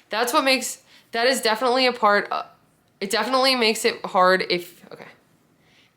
That is definitely a part, it definitely makes it hard okay.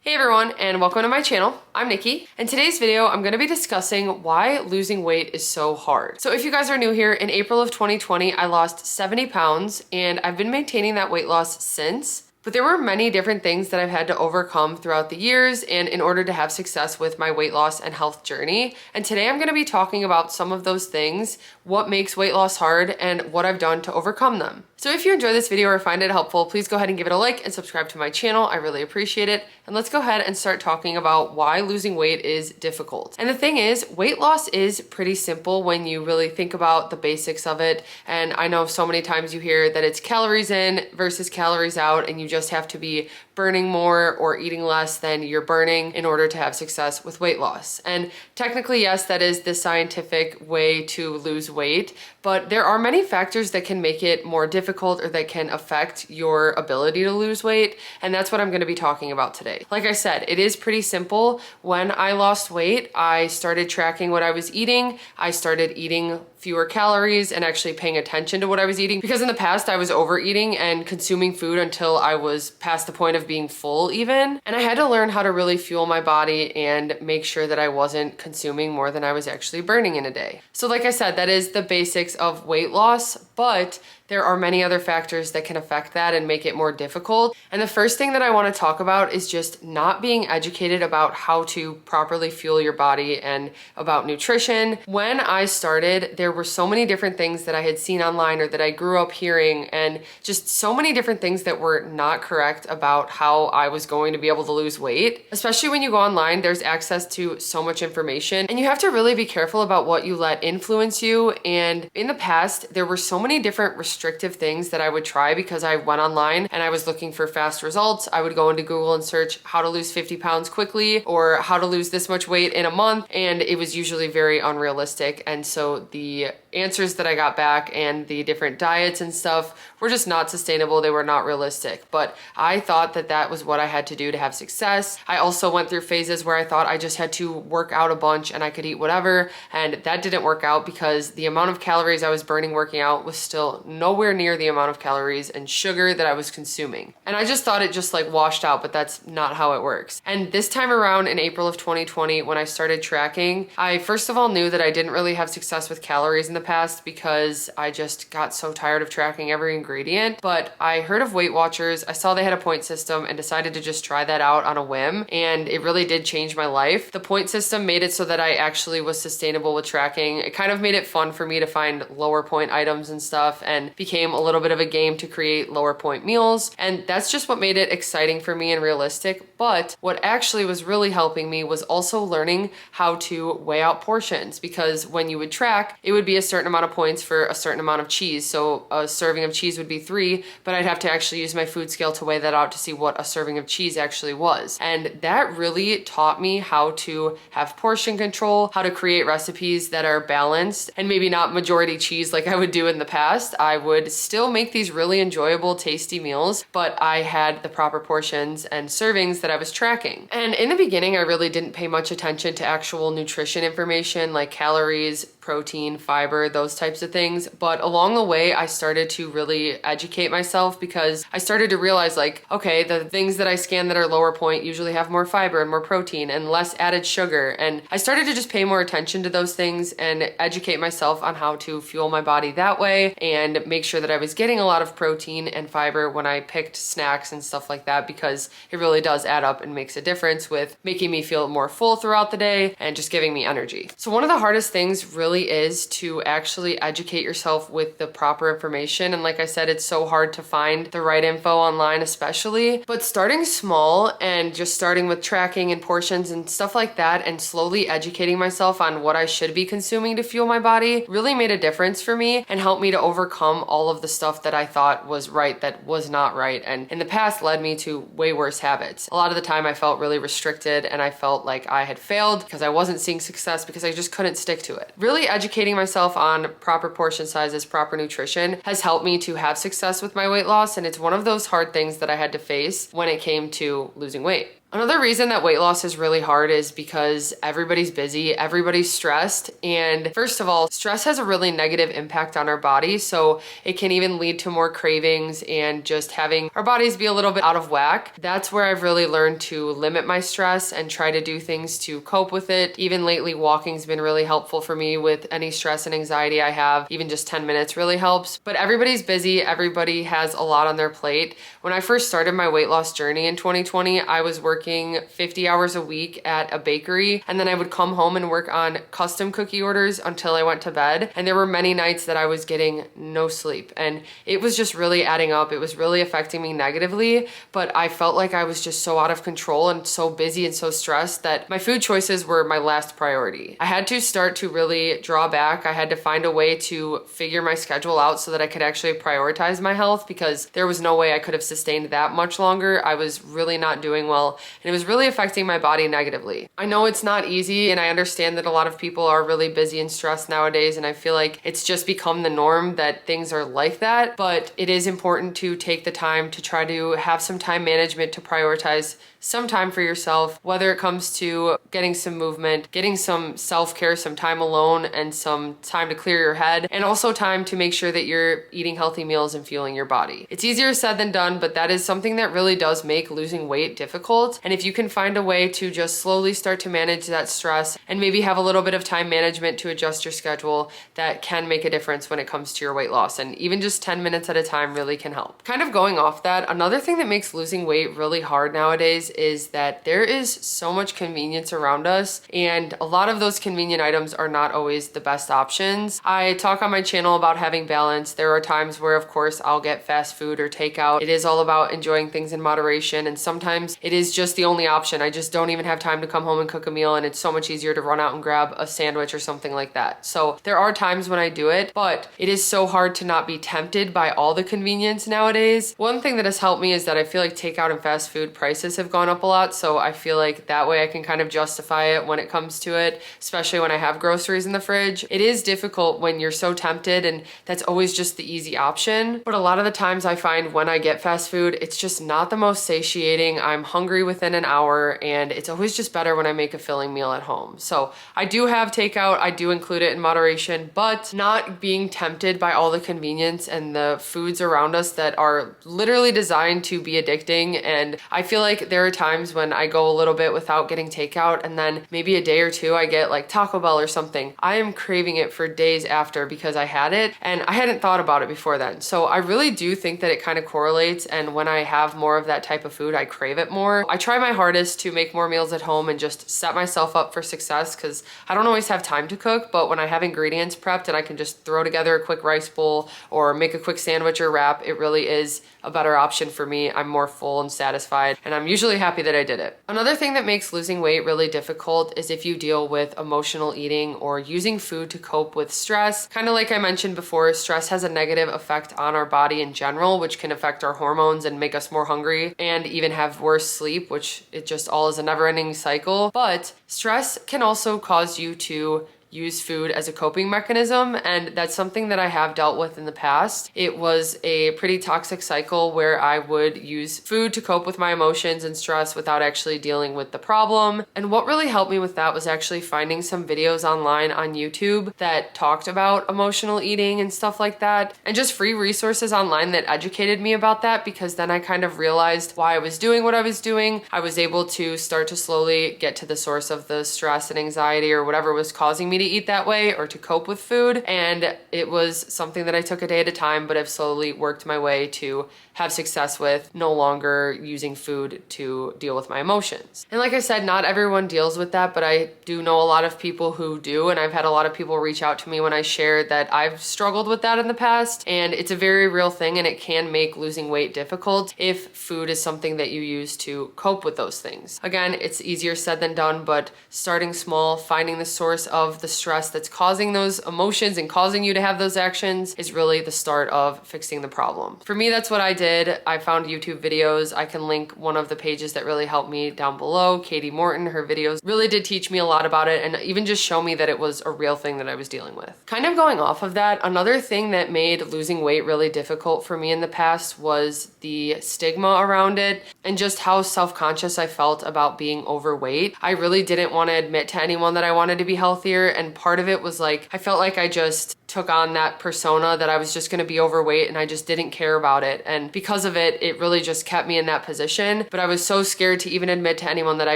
Hey everyone, and welcome to my channel. I'm Nikki. In today's video, I'm gonna be discussing why losing weight is so hard. So if you guys are new here, in April of 2020, I lost 70 pounds and I've been maintaining that weight loss since. But there were many different things that I've had to overcome throughout the years and in order to have success with my weight loss and health journey. And today I'm gonna be talking about some of those things, what makes weight loss hard, and what I've done to overcome them. So if you enjoy this video or find it helpful, please go ahead and give it a like and subscribe to my channel. I really appreciate it. And let's go ahead and start talking about why losing weight is difficult. And the thing is, weight loss is pretty simple when you really think about the basics of it. And I know so many times you hear that it's calories in versus calories out, and you just have to be burning more or eating less than you're burning in order to have success with weight loss. And technically, yes, that is the scientific way to lose weight, but there are many factors that can make it more difficult or that can affect your ability to lose weight. And that's what I'm gonna be talking about today. Like I said, it is pretty simple. When I lost weight, I started tracking what I was eating. I started eating fewer calories and actually paying attention to what I was eating, because in the past I was overeating and consuming food until I was past the point of being full even. And I had to learn how to really fuel my body and make sure that I wasn't consuming more than I was actually burning in a day. So like I said, that is the basics of weight loss, but there are many other factors that can affect that and make it more difficult. And the first thing that I want to talk about is just not being educated about how to properly fuel your body and about nutrition. When I started, there were so many different things that I had seen online or that I grew up hearing, and just so many different things that were not correct about how I was going to be able to lose weight. Especially when you go online, there's access to so much information, and you have to really be careful about what you let influence you. And in the past, there were so many different restrictive things that I would try because I went online and I was looking for fast results. I would go into Google and search how to lose 50 pounds quickly or how to lose this much weight in a month, and it was usually very unrealistic. And so the answers that I got back and the different diets and stuff were just not sustainable. They were not realistic, but I thought that that was what I had to do to have success. I also went through phases where I thought I just had to work out a bunch and I could eat whatever, and that didn't work out because the amount of calories I was burning working out was still nowhere near the amount of calories and sugar that I was consuming. And I just thought it just like washed out, but that's not how it works. And this time around in April of 2020, when I started tracking, I first of all knew that I didn't really have success with calories in the past because I just got so tired of tracking every ingredient. But I heard of Weight Watchers, I saw they had a point system and decided to just try that out on a whim, and it really did change my life. The point system made it so that I actually was sustainable with tracking. It kind of made it fun for me to find lower point items and stuff, and became a little bit of a game to create lower point meals. And that's just what made it exciting for me and realistic. But what actually was really helping me was also learning how to weigh out portions, because when you would track, it would be a certain amount of points for a certain amount of cheese. So a serving of cheese would be 3, but I'd have to actually use my food scale to weigh that out to see what a serving of cheese actually was. And that really taught me how to have portion control, how to create recipes that are balanced and maybe not majority cheese like I would do in the past. I would still make these really enjoyable, tasty meals, but I had the proper portions and servings that I was tracking. And in the beginning, I really didn't pay much attention to actual nutrition information like calories, protein, fiber, those types of things. But along the way, I started to really educate myself because I started to realize like, okay, the things that I scan that are lower point usually have more fiber and more protein and less added sugar. And I started to just pay more attention to those things and educate myself on how to fuel my body that way and make sure that I was getting a lot of protein and fiber when I picked snacks and stuff like that, because it really does add up and makes a difference with making me feel more full throughout the day and just giving me energy. So one of the hardest things really is to actually educate yourself with the proper information. And like I said, it's so hard to find the right info online especially, but starting small and just starting with tracking and portions and stuff like that and slowly educating myself on what I should be consuming to fuel my body really made a difference for me and helped me to overcome all of the stuff that I thought was right that was not right, and in the past led me to way worse habits. A lot of the time I felt really restricted and I felt like I had failed because I wasn't seeing success because I just couldn't stick to it. Really educating myself on proper portion sizes, proper nutrition has helped me to have success with my weight loss, and it's one of those hard things that I had to face when it came to losing weight. Another reason that weight loss is really hard is because everybody's busy, everybody's stressed, and first of all, stress has a really negative impact on our body, so it can even lead to more cravings and just having our bodies be a little bit out of whack. That's where I've really learned to limit my stress and try to do things to cope with it. Even lately, walking's been really helpful for me with any stress and anxiety I have. Even just 10 minutes really helps. But everybody's busy, everybody has a lot on their plate. When I first started my weight loss journey in 2020, I was working 50 hours a week at a bakery, and then I would come home and work on custom cookie orders until I went to bed. And there were many nights that I was getting no sleep, and it was just really adding up. It was really affecting me negatively, but I felt like I was just so out of control and so busy and so stressed that my food choices were my last priority. I had to start to really draw back. I had to find a way to figure my schedule out so that I could actually prioritize my health, because there was no way I could have sustained that much longer. I was really not doing well, and it was really affecting my body negatively. I know it's not easy, and I understand that a lot of people are really busy and stressed nowadays, and I feel like it's just become the norm that things are like that, but it is important to take the time to try to have some time management, to prioritize some time for yourself, whether it comes to getting some movement, getting some self-care, some time alone, and some time to clear your head, and also time to make sure that you're eating healthy meals and fueling your body. It's easier said than done, but that is something that really does make losing weight difficult. And if you can find a way to just slowly start to manage that stress and maybe have a little bit of time management to adjust your schedule, that can make a difference when it comes to your weight loss. And even just 10 minutes at a time really can help. Kind of going off that, another thing that makes losing weight really hard nowadays is that there is so much convenience around us, and a lot of those convenient items are not always the best options. I talk on my channel about having balance. There are times where, of course, I'll get fast food or takeout. It is all about enjoying things in moderation, and sometimes it is just the only option. I just don't even have time to come home and cook a meal, and it's so much easier to run out and grab a sandwich or something like that. So there are times when I do it, but it is so hard to not be tempted by all the convenience nowadays. One thing that has helped me is that I feel like takeout and fast food prices have gone up a lot, so I feel like that way I can kind of justify it when it comes to it, especially when I have groceries in the fridge. It is difficult when you're so tempted, and that's always just the easy option. But a lot of the times I find when I get fast food, it's just not the most satiating. I'm hungry within an hour, and it's always just better when I make a filling meal at home. So I do have takeout, I do include it in moderation, but not being tempted by all the convenience and the foods around us that are literally designed to be addicting. And I feel like there are times when I go a little bit without getting takeout, and then maybe a day or two I get like Taco Bell or something. I am craving it for days after because I had it, and I hadn't thought about it before then. So I really do think that it kind of correlates, and when I have more of that type of food, I crave it more. I try my hardest to make more meals at home and just set myself up for success, because I don't always have time to cook, but when I have ingredients prepped and I can just throw together a quick rice bowl or make a quick sandwich or wrap, it really is a better option for me. I'm more full and satisfied, and I'm usually happy that I did it. Another thing that makes losing weight really difficult is if you deal with emotional eating or using food to cope with stress. Kind of like I mentioned before, stress has a negative effect on our body in general, which can affect our hormones and make us more hungry and even have worse sleep, which it just all is a never-ending cycle. But stress can also cause you to use food as a coping mechanism, and that's something that I have dealt with in the past. It was a pretty toxic cycle where I would use food to cope with my emotions and stress without actually dealing with the problem. And what really helped me with that was actually finding some videos online on YouTube that talked about emotional eating and stuff like that, and just free resources online that educated me about that, because then I kind of realized why I was doing what I was doing. I was able to start to slowly get to the source of the stress and anxiety or whatever was causing me to eat that way or to cope with food. And it was something that I took a day at a time, but I've slowly worked my way to have success with no longer using food to deal with my emotions. And like I said, not everyone deals with that, but I do know a lot of people who do, and I've had a lot of people reach out to me when I shared that I've struggled with that in the past, and it's a very real thing, and it can make losing weight difficult if food is something that you use to cope with those things. Again, it's easier said than done, but starting small, finding the source of the stress that's causing those emotions and causing you to have those actions is really the start of fixing the problem. For me, that's what I did. I found YouTube videos. I can link one of the pages that really helped me down below. Katie Morton, her videos really did teach me a lot about it and even just show me that it was a real thing that I was dealing with. Kind of going off of that, another thing that made losing weight really difficult for me in the past was the stigma around it and just how self-conscious I felt about being overweight. I really didn't want to admit to anyone that I wanted to be healthier, and part of it was like I felt like I just took on that persona that I was just going to be overweight and I just didn't care about it, and because of it, it really just kept me in that position. But I was so scared to even admit to anyone that I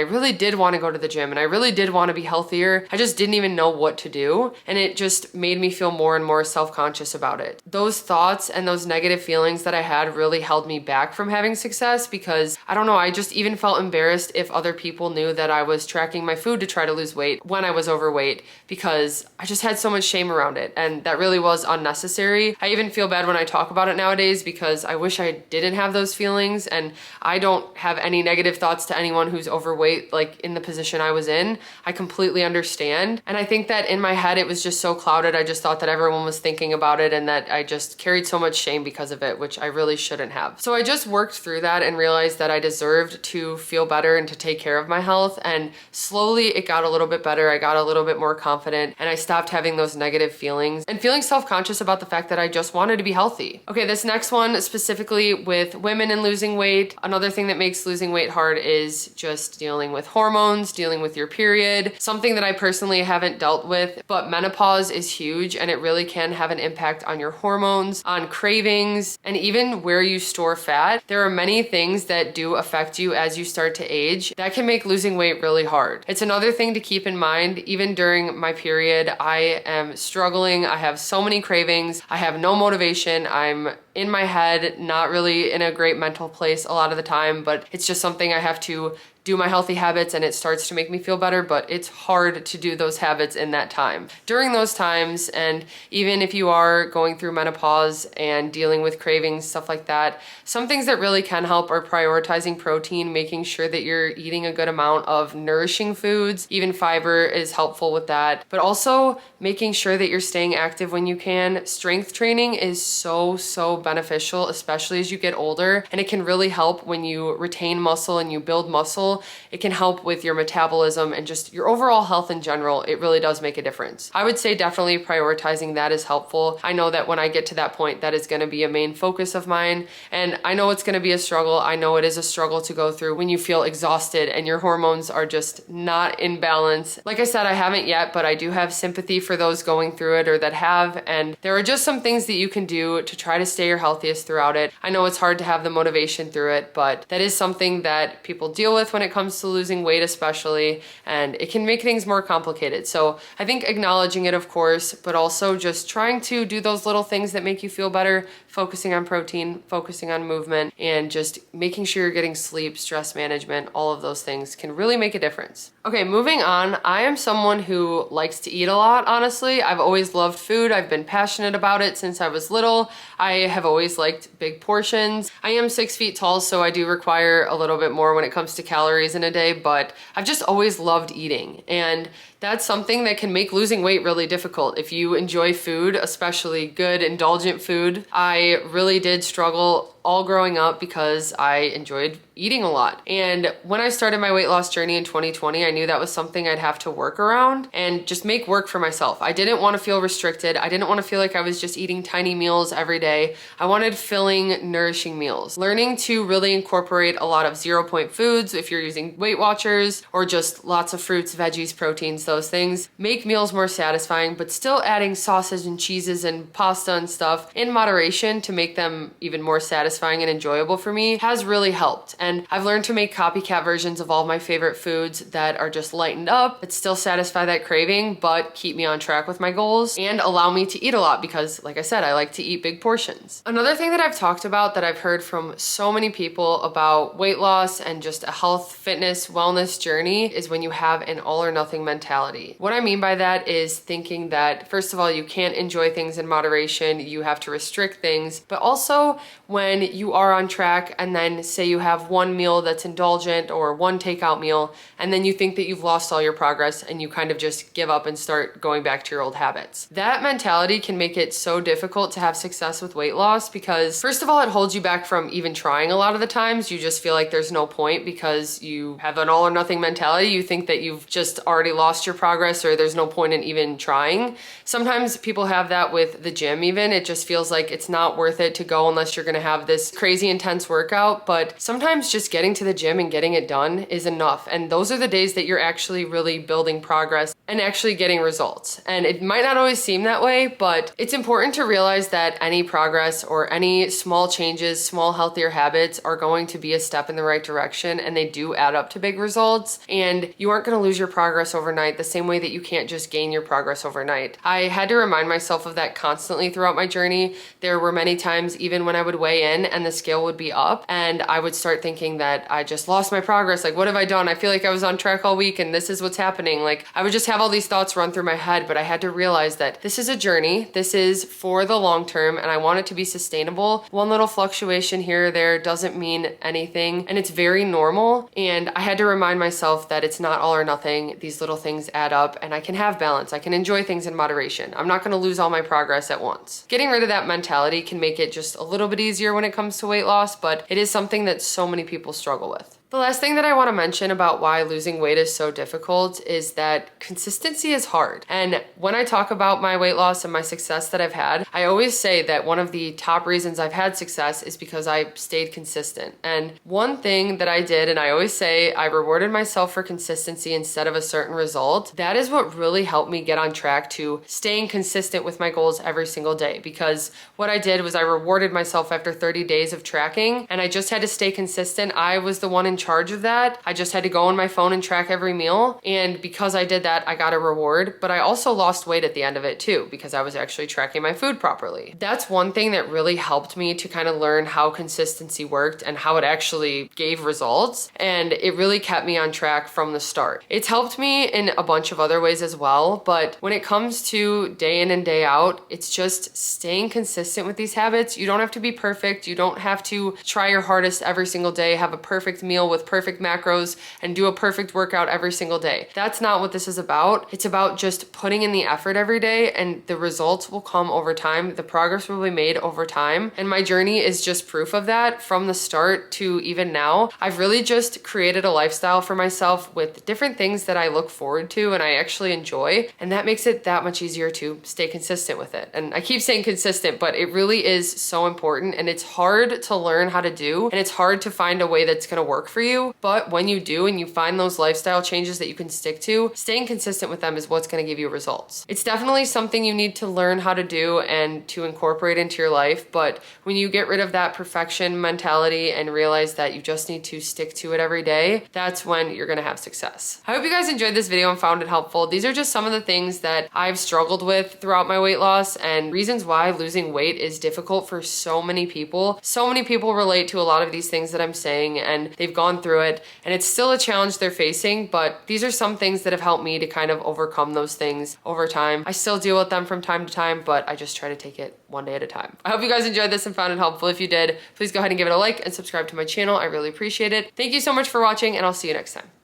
really did want to go to the gym and I really did want to be healthier. I just didn't even know what to do, and it just made me feel more and more self-conscious about it. Those thoughts and those negative feelings that I had really held me back from having success because I don't know, I just even felt embarrassed if other people knew that I was tracking my food to try to lose weight when I was overweight, because I just had so much shame around it, and that really was unnecessary. I even feel bad when I talk about it nowadays because I wish I didn't have those feelings, and I don't have any negative thoughts to anyone who's overweight, like in the position I was in. I completely understand, and I think that in my head it was just so clouded. I just thought that everyone was thinking about it and that I just carried so much shame because of it, which I really shouldn't have. So I just worked through that and realized that I deserved to feel better and to take care of my health, and slowly it got a little bit better. I got a little bit more confident and I stopped having those negative feelings and feeling self-conscious about the fact that I just wanted to be healthy. Okay, this next one specifically with women and losing weight. Another thing that makes losing weight hard is just dealing with hormones, dealing with your period, something that I personally haven't dealt with, but menopause is huge and it really can have an impact on your hormones, on cravings, and even where you store fat. There are many things that do affect you as you start to age that can make losing weight really hard. It's another thing to keep in mind. Even during my period, I am struggling. I have so many cravings. I have no motivation. I'm in my head, not really in a great mental place a lot of the time, but it's just something I have to do my healthy habits and it starts to make me feel better, but it's hard to do those habits in that time. During those times, and even if you are going through menopause and dealing with cravings, stuff like that, some things that really can help are prioritizing protein, making sure that you're eating a good amount of nourishing foods. Even fiber is helpful with that, but also making sure that you're staying active when you can. Strength training is so beneficial, especially as you get older, and it can really help when you retain muscle and you build muscle. It can help with your metabolism and just your overall health in general. It really does make a difference. I would say definitely prioritizing that is helpful. I know that when I get to that point, that is going to be a main focus of mine, and I know it's going to be a struggle. I know it is a struggle to go through when you feel exhausted and your hormones are just not in balance. Like I said, I haven't yet, but I do have sympathy for those going through it or that have, and there are just some things that you can do to try to stay your healthiest throughout it. I know it's hard to have the motivation through it, but that is something that people deal with when it comes to losing weight especially, and it can make things more complicated. So I think acknowledging it, of course, but also just trying to do those little things that make you feel better, focusing on protein, focusing on movement, and just making sure you're getting sleep, stress management, all of those things can really make a difference. Okay, moving on. I am someone who likes to eat a lot, honestly. I've always loved food. I've been passionate about it since I was little. I have always liked big portions. I am 6 feet tall, so I do require a little bit more when it comes to calories in a day, but I've just always loved eating. And that's something that can make losing weight really difficult. If you enjoy food, especially good, indulgent food, I really did struggle all growing up because I enjoyed eating a lot. And when I started my weight loss journey in 2020, I knew that was something I'd have to work around and just make work for myself. I didn't want to feel restricted. I didn't want to feel like I was just eating tiny meals every day. I wanted filling, nourishing meals. Learning to really incorporate a lot of 0-point foods, if you're using Weight Watchers, or just lots of fruits, veggies, proteins, those things, make meals more satisfying, but still adding sausage and cheeses and pasta and stuff in moderation to make them even more satisfying and enjoyable for me has really helped. And I've learned to make copycat versions of all my favorite foods that are just lightened up, that still satisfy that craving, but keep me on track with my goals and allow me to eat a lot because, like I said, I like to eat big portions. Another thing that I've talked about that I've heard from so many people about weight loss and just a health, fitness, wellness journey is when you have an all or nothing mentality. What I mean by that is thinking that, first of all, you can't enjoy things in moderation, you have to restrict things, but also when you are on track, and then say you have one meal that's indulgent or one takeout meal, and then you think that you've lost all your progress and you kind of just give up and start going back to your old habits. That mentality can make it so difficult to have success with weight loss because first of all, it holds you back from even trying a lot of the times. You just feel like there's no point because you have an all or nothing mentality. You think that you've just already lost your progress or there's no point in even trying. Sometimes people have that with the gym even. It just feels like it's not worth it to go unless you're gonna have this crazy intense workout. But sometimes just getting to the gym and getting it done is enough. And those are the days that you're actually really building progress and actually getting results. And it might not always seem that way, but it's important to realize that any progress or any small changes, small healthier habits are going to be a step in the right direction, and they do add up to big results. And you aren't gonna lose your progress overnight the same way that you can't just gain your progress overnight. I had to remind myself of that constantly throughout my journey. There were many times even when I would weigh in and the scale would be up and I would start thinking that I just lost my progress. Like, what have I done? I feel like I was on track all week and this is what's happening. Like, I would just have all these thoughts run through my head, but I had to realize that this is a journey. This is for the long term and I want it to be sustainable. One little fluctuation here or there doesn't mean anything and it's very normal. And I had to remind myself that it's not all or nothing. These little things add up and I can have balance. I can enjoy things in moderation. I'm not gonna lose all my progress at once. Getting rid of that mentality can make it just a little bit easier when it comes to weight loss, but it is something that so many people struggle with. The last thing that I want to mention about why losing weight is so difficult is that consistency is hard. And when I talk about my weight loss and my success that I've had, I always say that one of the top reasons I've had success is because I stayed consistent. And one thing that I did, and I always say I rewarded myself for consistency instead of a certain result, that is what really helped me get on track to staying consistent with my goals every single day. Because what I did was I rewarded myself after 30 days of tracking and I just had to stay consistent. I was the one in charge of that. I just had to go on my phone and track every meal. And because I did that, I got a reward, but I also lost weight at the end of it too, because I was actually tracking my food properly. That's one thing that really helped me to kind of learn how consistency worked and how it actually gave results. And it really kept me on track from the start. It's helped me in a bunch of other ways as well, but when it comes to day in and day out, it's just staying consistent with these habits. You don't have to be perfect. You don't have to try your hardest every single day, have a perfect meal with perfect macros and do a perfect workout every single day. That's not what this is about. It's about just putting in the effort every day and the results will come over time. The progress will be made over time. And my journey is just proof of that from the start to even now. I've really just created a lifestyle for myself with different things that I look forward to and I actually enjoy. And that makes it that much easier to stay consistent with it. And I keep saying consistent, but it really is so important and it's hard to learn how to do and it's hard to find a way that's gonna work for you. But when you do and you find those lifestyle changes that you can stick to, staying consistent with them is what's gonna give you results. It's definitely something you need to learn how to do and to incorporate into your life. But when you get rid of that perfection mentality and realize that you just need to stick to it every day, that's when you're gonna have success. I hope you guys enjoyed this video and found it helpful. These are just some of the things that I've struggled with throughout my weight loss and reasons why losing weight is difficult for so many people. So many people relate to a lot of these things that I'm saying and they've gone through it and it's still a challenge they're facing, but these are some things that have helped me to kind of overcome those things over time. I still deal with them from time to time, but I just try to take it one day at a time. I hope you guys enjoyed this and found it helpful. If you did, please go ahead and give it a like and subscribe to my channel. I really appreciate it. Thank you so much for watching and I'll see you next time.